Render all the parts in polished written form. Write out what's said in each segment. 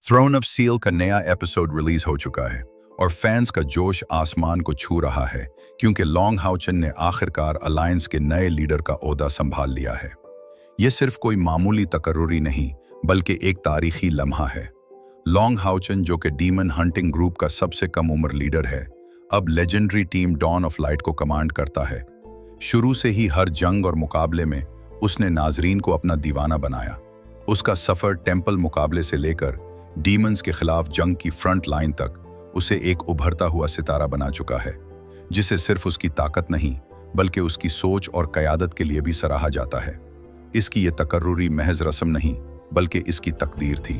Throne of seal का नया episode release हो चुका है और फैंस का जोश आसमान को छू रहा है क्योंकि लॉन्ग हाउचन ने आखिरकार अलायंस के नए लीडर का ओहदा संभाल लिया है। यह सिर्फ कोई मामूली तकर्रुरी नहीं बल्कि एक तारीखी लम्हा है। लॉन्ग हाउचन, जो कि डीमन हंटिंग ग्रुप का सबसे कम उम्र लीडर है, अब legendary team Dawn of Light को कमांड करता है। शुरू से ही हर जंग और मुकाबले में उसने नाजरीन को अपना दीवाना बनाया। उसका सफर टेंपल मुकाबले से लेकर डीमंस के खिलाफ जंग की फ्रंट लाइन तक उसे एक उभरता हुआ सितारा बना चुका है, जिसे सिर्फ उसकी ताकत नहीं बल्कि उसकी सोच और क़यादत के लिए भी सराहा जाता है। इसकी ये तकर्रुरी महज रस्म नहीं बल्कि इसकी तकदीर थी।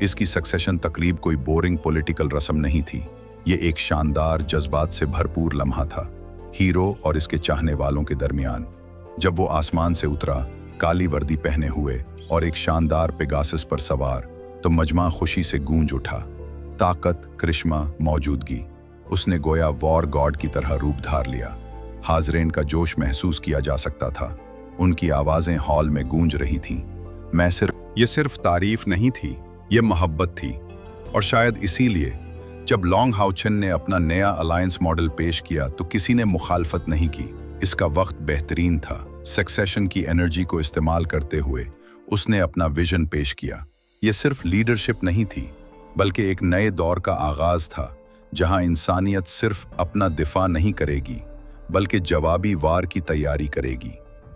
इसकी सक्सेशन तकरीब कोई बोरिंग पॉलिटिकल रस्म नहीं थी। ये एक शानदार, जज्बात से भरपूर लम्हा था, हीरो और इसके चाहने वालों के दरमियान। जब वो आसमान से उतरा, काली वर्दी पहने हुए और एक शानदार पेगासस पर सवार, तो मजमा खुशी से गूंज उठा। ताकत, करिश्मा, मौजूदगी, उसने गोया वॉर गॉड की तरह रूप धार लिया। हाज़रीन का जोश महसूस किया जा सकता था। उनकी आवाज़ें हॉल में गूंज रही थीं। ये सिर्फ तारीफ नहीं थी, ये मोहब्बत थी। और शायद इसीलिए जब लॉन्ग हाउचन ने अपना नया अलायंस मॉडल पेश किया तो किसी ने मुखालफत नहीं की। इसका वक्त बेहतरीन था। सक्सेशन की एनर्जी को इस्तेमाल करते हुए उसने अपना विजन पेश किया। ये सिर्फ लीडरशिप नहीं थी बल्कि एक नए दौर का आगाज था, जहां इंसानियत सिर्फ अपना दिफा नहीं करेगी बल्कि जवाबी वार की तैयारी करेगी।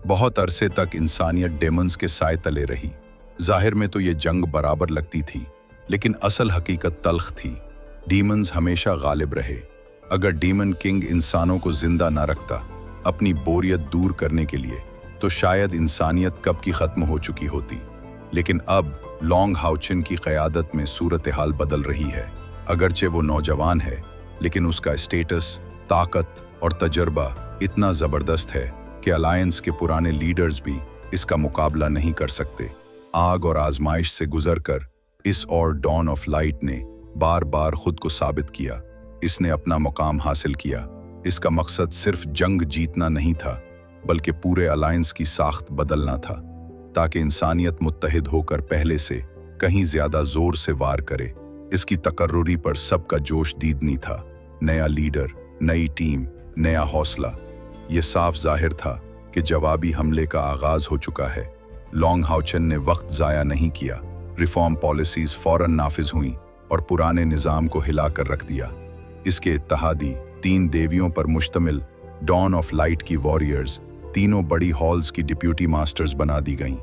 बहुत अरसे तक इंसानियत डेमन्स के साए तले रही। जाहिर में तो ये जंग बराबर लगती थी, लेकिन असल हकीकत तल्ख थी। डीमन्स हमेशा गालिब रहे। अगर डीमन किंग इंसानों को जिंदा ना रखता अपनी बोरियत दूर करने के लिए, तो शायद इंसानियत कब की खत्म हो चुकी होती। लेकिन अब लॉन्ग हाउचन की क़यादत में सूरत हाल बदल रही है। अगरचे वो नौजवान है, लेकिन उसका स्टेटस, ताकत और तजर्बा इतना ज़बरदस्त है कि अलायंस के पुराने लीडर्स भी इसका मुकाबला नहीं कर सकते। आग और आजमाइश से गुजरकर इस और डॉन ऑफ लाइट ने बार बार खुद को साबित किया। इसने अपना मुकाम हासिल किया। इसका मकसद सिर्फ जंग जीतना नहीं था बल्कि पूरे अलायंस की साख्त बदलना था, ताकि इंसानियत मुत्तहिद होकर पहले से कहीं ज्यादा जोर से वार करे। इसकी तकर्रुरी पर सबका जोश दीदनी था। नया लीडर, नई टीम, नया हौसला। ये साफ जाहिर था कि जवाबी हमले का आगाज हो चुका है। लॉन्ग हाउचन ने वक्त जाया नहीं किया। रिफॉर्म पॉलिसीज फौरन नाफिज हुईं और पुराने निज़ाम को हिलाकर रख दिया। इसके इत्तहादी 3 देवियों पर मुश्तमिल डॉन ऑफ लाइट की वॉरियर्स तीनों बड़ी हॉल्स की डिप्यूटी मास्टर्स बना दी गईं।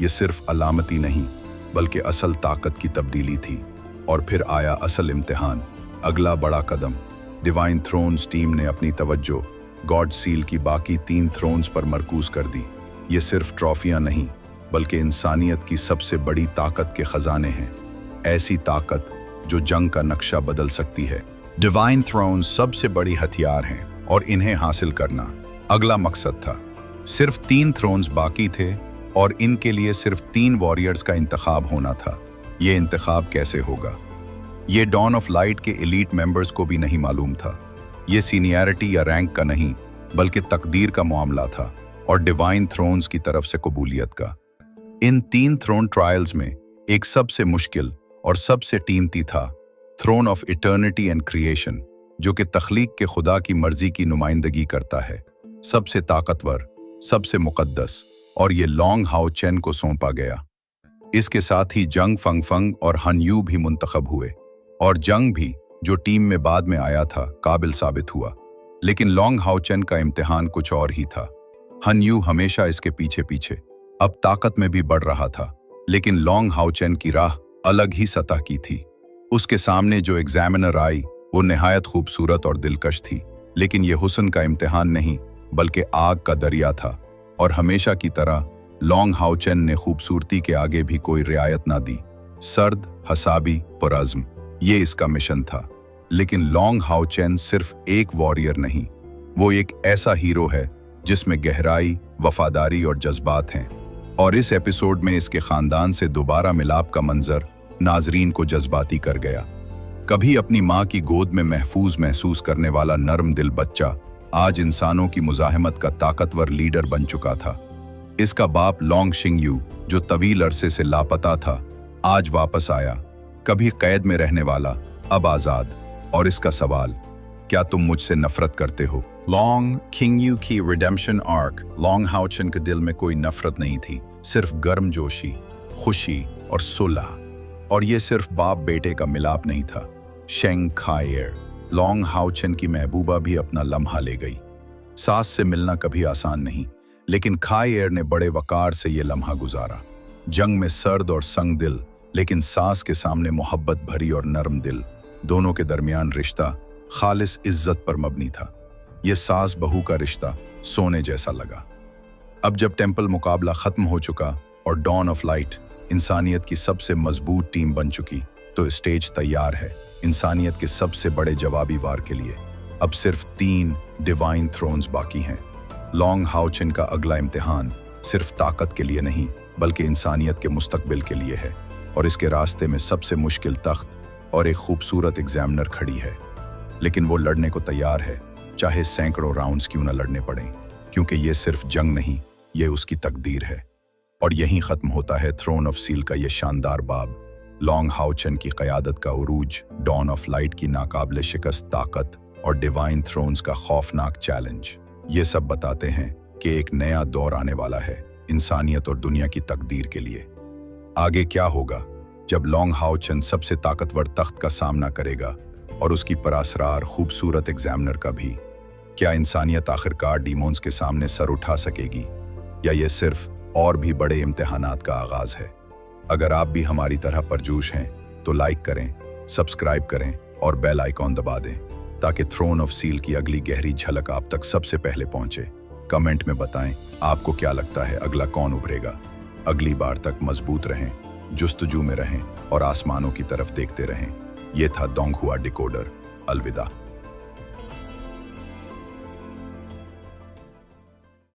ये सिर्फ अलामती नहीं बल्कि असल ताकत की तब्दीली थी। और फिर आया असल इम्तिहान, अगला बड़ा कदम। डिवाइन थ्रोन्स टीम ने अपनी तवज्जो गॉड सील की बाकी 3 थ्रोन्स पर मरकूज कर दी। ये सिर्फ ट्रॉफियां नहीं बल्कि इंसानियत की सबसे बड़ी ताकत के खजाने हैं। ऐसी ताकत जो जंग का नक्शा बदल सकती है। डिवाइन थ्रोन्स सबसे बड़ी हथियार हैं और इन्हें हासिल करना अगला मकसद था। सिर्फ 3 थ्रोन्स बाकी थे और इनके लिए सिर्फ 3 वॉरियर्स का इंतखाब होना था। ये इंतखाब कैसे होगा, ये डॉन ऑफ लाइट के एलीट मेंबर्स को भी नहीं मालूम था। ये सीनियरिटी या रैंक का नहीं बल्कि तकदीर का मामला था और डिवाइन थ्रोन्स की तरफ से कबूलियत का। इन 3 थ्रोन ट्रायल्स में एक सबसे मुश्किल और सबसे कीमती था Throne of Eternity and Creation, जो कि तख्लीक के खुदा की मर्जी की नुमाइंदगी करता है। सबसे ताकतवर, सबसे मुकद्दस, और ये लॉन्ग हाउचन को सौंपा गया। इसके साथ ही जंग फंगफंग और हनयू भी मुंतखब हुए, और जंग भी, जो टीम में बाद में आया था, काबिल साबित हुआ। लेकिन लॉन्ग हाउचन का इम्तिहान कुछ और ही था। हनयू हमेशा इसके पीछे पीछे, अब ताकत में भी बढ़ रहा था, लेकिन लॉन्ग हाउचन की राह अलग ही सतह की थी। उसके सामने जो एग्जामिनर आई वो निहायत खूबसूरत और दिलकश थी, लेकिन ये हुस्न का इम्तिहान नहीं बल्कि आग का दरिया था। और हमेशा की तरह लॉन्ग हाउचन ने खूबसूरती के आगे भी कोई रियायत ना दी। सर्द, हसाबी, पुरज़्म, ये इसका मिशन था। लेकिन लॉन्ग हाउचन सिर्फ एक वॉरियर नहीं, वो एक ऐसा हीरो है जिसमें गहराई, वफादारी और जज्बात हैं। और इस एपिसोड में इसके खानदान से दोबारा मिलाप का मंजर नाजरीन को जज्बाती कर गया। कभी अपनी माँ की गोद में महफूज महसूस करने वाला नरम दिल बच्चा आज इंसानों की मुजाहिमत का ताकतवर लीडर बन चुका था। इसका बाप लॉन्ग शिंगयू, जो तवील अरसे से लापता था, आज वापस आया। कभी कैद में रहने वाला, अब आजाद। और इसका सवाल, क्या तुम मुझसे नफरत करते हो? लॉन्ग किंगयू की रिडेम्पशन आर्क। लॉन्ग हाओचन के दिल में कोई नफरत नहीं थी, सिर्फ गर्मजोशी, खुशी और सुलह। और ये सिर्फ बाप बेटे का मिलाप नहीं था। शेंग खायर, लॉन्ग हाओचन की महबूबा, भी अपना लम्हा ले गई। सास से मिलना कभी आसान नहीं, लेकिन खायर ने बड़े वकार से ये लम्हा गुजारा। जंग में सर्द और संग दिल, लेकिन सास के सामने मोहब्बत भरी और नरम दिल। दोनों के दरमियान रिश्ता खालिस इज्जत पर मबनी था। ये सास बहू का रिश्ता सोने जैसा लगा। अब जब टेंपल मुकाबला खत्म हो चुका और डॉन ऑफ लाइट इंसानियत की सबसे मजबूत टीम बन चुकी, तो स्टेज तैयार है इंसानियत के सबसे बड़े जवाबी वार के लिए। अब सिर्फ 3 डिवाइन थ्रोन्स बाकी हैं। लॉन्ग हाओचन का अगला इम्तिहान सिर्फ ताकत के लिए नहीं, बल्कि इंसानियत के मुस्तकबिल के लिए है। और इसके रास्ते में सबसे मुश्किल तख्त और एक खूबसूरत एग्जामिनर खड़ी है। लेकिन वो लड़ने को तैयार है, चाहे सैकड़ों राउंड्स क्यों न लड़ने पड़ें, क्योंकि ये सिर्फ जंग नहीं, ये उसकी तकदीर है। और यहीं ख़त्म होता है थ्रोन ऑफ सील का ये शानदार बाब। लॉन्ग हाओचन की क़यादत का उरूज, डॉन ऑफ लाइट की नाकाबिले शिकस्त ताकत और डिवाइन थ्रोन्स का खौफनाक चैलेंज, ये सब बताते हैं कि एक नया दौर आने वाला है इंसानियत और दुनिया की तकदीर के लिए। आगे क्या होगा जब लॉन्ग हाओचन सबसे ताकतवर तख्त का सामना करेगा और उसकी परासरार खूबसूरत एग्जामिनर का भी? क्या इंसानियत आखिरकार डीमोन्स के सामने सर उठा सकेगी, या ये सिर्फ और भी बड़े इम्तिहानात का आगाज है? अगर आप भी हमारी तरह परजोश हैं तो लाइक करें, सब्सक्राइब करें और बेल आइकॉन दबा दें, ताकि थ्रोन ऑफ सील की अगली गहरी झलक आप तक सबसे पहले पहुंचे। कमेंट में बताएं आपको क्या लगता है अगला कौन उभरेगा। अगली बार तक मजबूत रहें, जुस्तजू में रहें और आसमानों की तरफ देखते रहें। ये था डोंगहुआ डिकोडर। अलविदा।